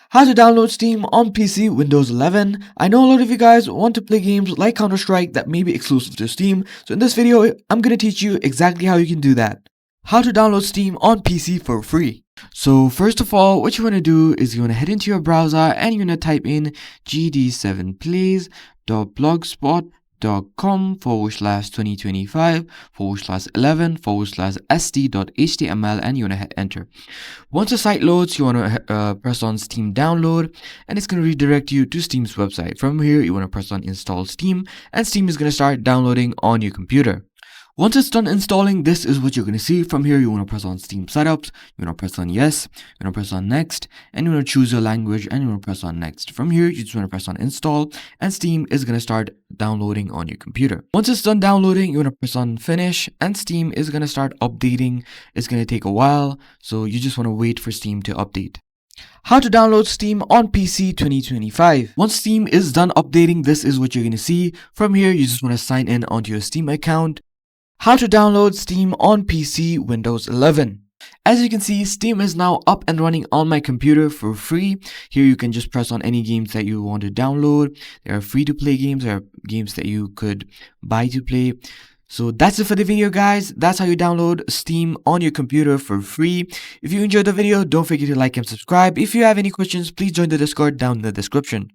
How to download Steam on PC Windows 11. I know a lot of you guys want to play games like Counter-Strike that may be exclusive to Steam, so in this video, I'm going to teach you exactly how you can do that. How to download Steam on PC for free. So first of all, what you want to do is you want to head into your browser and you're going to type in gd7plays.blogspot.com/2025/11/sd.html and you want to hit enter. Once the site loads, you want to press on Steam download and it's going to redirect you to Steam's website. From here, you want to press on install Steam and Steam is going to start downloading on your computer. Once it's done installing, this is what you're going to see. From here, you want to press on Steam setups, you want to press on yes, you want to press on next, and you want to choose your language and you want to press on next. From here, you just want to press on install and Steam is going to start downloading on your computer. Once it's done downloading, you want to press on finish and Steam is going to start updating. It's going to take a while, so you just want to wait for Steam to update. How to download Steam on PC 2025. Once Steam is done updating, this is what you're going to see. From here, you just want to sign in onto your Steam account. How to download Steam on PC Windows 11. As you can see, Steam is now up and running on my computer for free. Here you can just press on any games that you want to download. There are free to play games, there are games that you could buy to play. So that's it for the video, guys. That's how you download Steam on your computer for free. If you enjoyed the video, don't forget to like and subscribe. If you have any questions, please join the Discord down in the description.